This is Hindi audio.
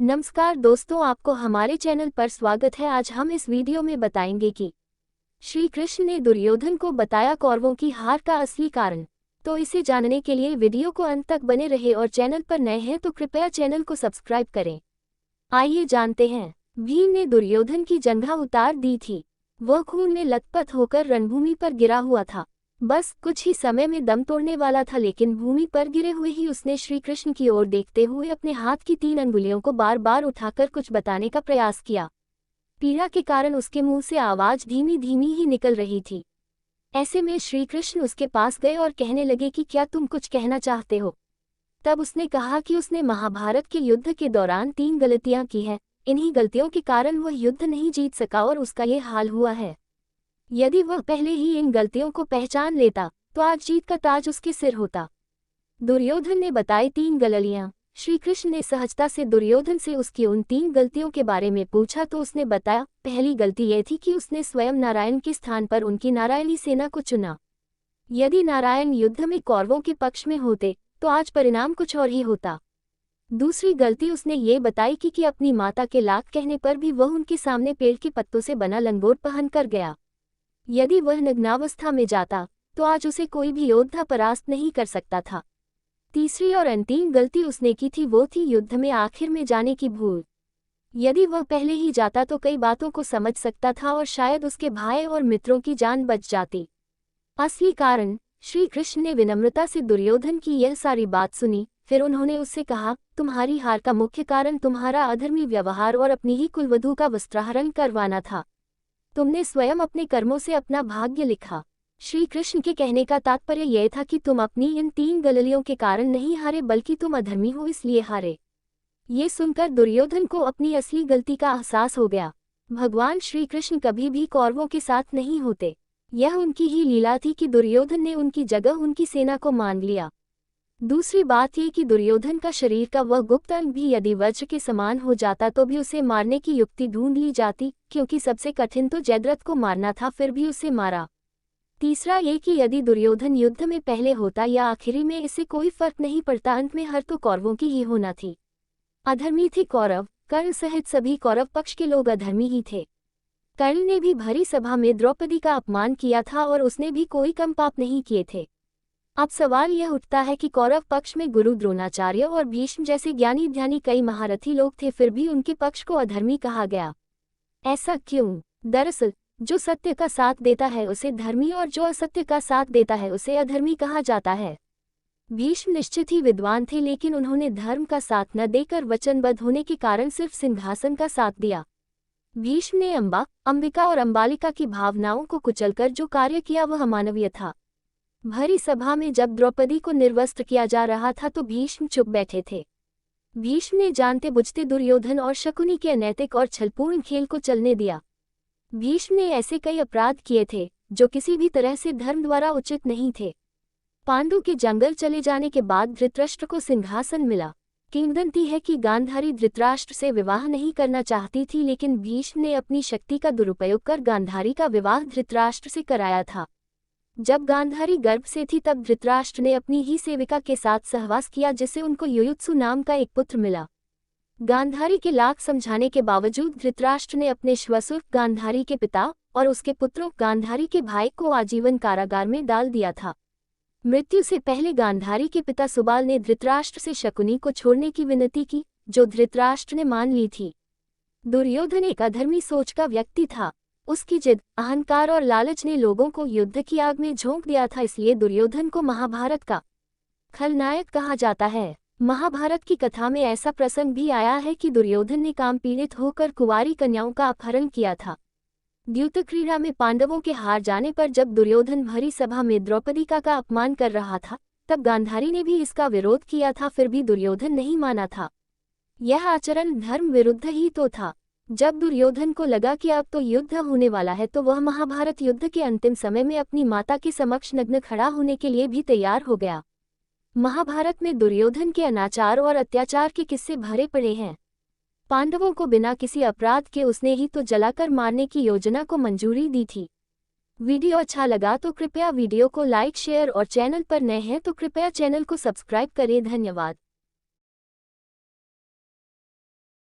नमस्कार दोस्तों, आपको हमारे चैनल पर स्वागत है। आज हम इस वीडियो में बताएंगे कि श्री कृष्ण ने दुर्योधन को बताया कौरवों की हार का असली कारण। तो इसे जानने के लिए वीडियो को अंत तक बने रहे और चैनल पर नए हैं तो कृपया चैनल को सब्सक्राइब करें। आइए जानते हैं। भीम ने दुर्योधन की जंघा उतार दी थी। वह खून में लथपथ होकर रणभूमि पर गिरा हुआ था। बस कुछ ही समय में दम तोड़ने वाला था, लेकिन भूमि पर गिरे हुए ही उसने श्री कृष्ण की ओर देखते हुए अपने हाथ की 3 अंगुलियों को बार बार उठाकर कुछ बताने का प्रयास किया। पीड़ा के कारण उसके मुंह से आवाज धीमी धीमी ही निकल रही थी। ऐसे में श्री कृष्ण उसके पास गए और कहने लगे कि क्या तुम कुछ कहना चाहते हो। तब उसने कहा कि उसने महाभारत के युद्ध के दौरान 3 गलतियां की हैं। इन्हीं गलतियों के कारण वह युद्ध नहीं जीत सका और उसका ये हाल हुआ है। यदि वह पहले ही इन गलतियों को पहचान लेता तो आज जीत का ताज उसके सिर होता। दुर्योधन ने बताई 3 गलतियां। श्री कृष्ण ने सहजता से दुर्योधन से उसकी उन 3 गलतियों के बारे में पूछा तो उसने बताया, पहली गलती यह थी कि उसने स्वयं नारायण के स्थान पर उनकी नारायणी सेना को चुना। यदि नारायण युद्ध में कौरवों के पक्ष में होते तो आज परिणाम कुछ और ही होता। दूसरी गलती उसने ये बताई कि अपनी माता के लाख कहने पर भी वह उनके सामने पेड़ के पत्तों से बना लंगोट पहन कर गया। यदि वह नग्नावस्था में जाता तो आज उसे कोई भी योद्धा परास्त नहीं कर सकता था। तीसरी और अंतिम गलती उसने की थी वो थी युद्ध में आखिर में जाने की भूल। यदि वह पहले ही जाता तो कई बातों को समझ सकता था और शायद उसके भाई और मित्रों की जान बच जाती। असली कारण। श्री कृष्ण ने विनम्रता से दुर्योधन की यह सारी बात सुनी। फिर उन्होंने उससे कहा, तुम्हारी हार का मुख्य कारण तुम्हारा अधर्मी व्यवहार और अपनी ही कुलवधू का वस्त्राहरण करवाना था। तुमने स्वयं अपने कर्मों से अपना भाग्य लिखा। श्री कृष्ण के कहने का तात्पर्य यह था कि तुम अपनी इन 3 गलतियों के कारण नहीं हारे, बल्कि तुम अधर्मी हो इसलिए हारे। ये सुनकर दुर्योधन को अपनी असली गलती का एहसास हो गया। भगवान श्री कृष्ण कभी भी कौरवों के साथ नहीं होते। यह उनकी ही लीला थी कि दुर्योधन ने उनकी जगह उनकी सेना को मान लिया। दूसरी बात ये कि दुर्योधन का शरीर का वह गुप्त अंग भी यदि वज्र के समान हो जाता तो भी उसे मारने की युक्ति ढूंढ ली जाती, क्योंकि सबसे कठिन तो जयद्रथ को मारना था, फिर भी उसे मारा। तीसरा ये कि यदि दुर्योधन युद्ध में पहले होता या आखिरी में, इससे कोई फर्क नहीं पड़ता, अंत में हर तो कौरवों की ही होना थी। अधर्मी थे कौरव। कर्ण सहित सभी कौरव पक्ष के लोग अधर्मी ही थे। कर्ण ने भी भरी सभा में द्रौपदी का अपमान किया था और उसने भी कोई कम पाप नहीं किए थे। अब सवाल यह उठता है कि कौरव पक्ष में गुरु द्रोणाचार्य और भीष्म जैसे ज्ञानी ध्यानी कई महारथी लोग थे, फिर भी उनके पक्ष को अधर्मी कहा गया। ऐसा क्यों? दरअसल जो सत्य का साथ देता है उसे धर्मी और जो असत्य का साथ देता है उसे अधर्मी कहा जाता है। भीष्म निश्चित ही विद्वान थे, लेकिन उन्होंने धर्म का साथ न देकर वचनबद्ध होने के कारण सिर्फ सिंहासन का साथ दिया। भीष्म ने अंबिका और अंबालिका की भावनाओं को कुचलकर जो कार्य किया वह अमानवीय था। भरी सभा में जब द्रौपदी को निर्वस्त्र किया जा रहा था तो भीष्म चुप बैठे थे। भीष्म ने जानते बुझते दुर्योधन और शकुनी के अनैतिक और छलपूर्ण खेल को चलने दिया। भीष्म ने ऐसे कई अपराध किए थे जो किसी भी तरह से धर्म द्वारा उचित नहीं थे। पांडु के जंगल चले जाने के बाद धृतराष्ट्र को सिंहासन मिला। किंवदंती है कि गांधारी धृतराष्ट्र से विवाह नहीं करना चाहती थी, लेकिन भीष्म ने अपनी शक्ति का दुरुपयोग कर गांधारी का विवाह धृतराष्ट्र से कराया था। जब गांधारी गर्भ से थी तब धृतराष्ट्र ने अपनी ही सेविका के साथ सहवास किया, जिससे उनको युयुत्सु नाम का एक पुत्र मिला। गांधारी के लाख समझाने के बावजूद धृतराष्ट्र ने अपने श्वशुर गांधारी के पिता और उसके पुत्रों गांधारी के भाई को आजीवन कारागार में डाल दिया था। मृत्यु से पहले गांधारी के पिता सुबाल ने धृतराष्ट्र से शकुनी को छोड़ने की विनती की, जो धृतराष्ट्र ने मान ली थी। दुर्योधन एक अधर्मी सोच का व्यक्ति था। उसकी जिद, अहंकार और लालच ने लोगों को युद्ध की आग में झोंक दिया था, इसलिए दुर्योधन को महाभारत का खलनायक कहा जाता है। महाभारत की कथा में ऐसा प्रसंग भी आया है कि दुर्योधन ने काम पीड़ित होकर कुंवारी कन्याओं का अपहरण किया था। द्यूत क्रीड़ा में पांडवों के हार जाने पर जब दुर्योधन भरी सभा में द्रौपदी का अपमान कर रहा था तब गांधारी ने भी इसका विरोध किया था, फिर भी दुर्योधन नहीं माना था। यह आचरण धर्म विरुद्ध ही तो था। जब दुर्योधन को लगा कि अब तो युद्ध होने वाला है तो वह महाभारत युद्ध के अंतिम समय में अपनी माता के समक्ष नग्न खड़ा होने के लिए भी तैयार हो गया। महाभारत में दुर्योधन के अनाचार और अत्याचार के किस्से भरे पड़े हैं। पांडवों को बिना किसी अपराध के उसने ही तो जलाकर मारने की योजना को मंजूरी दी थी। वीडियो अच्छा लगा तो कृपया वीडियो को लाइक शेयर और चैनल पर नए हैं तो कृपया चैनल को सब्सक्राइब करें। धन्यवाद।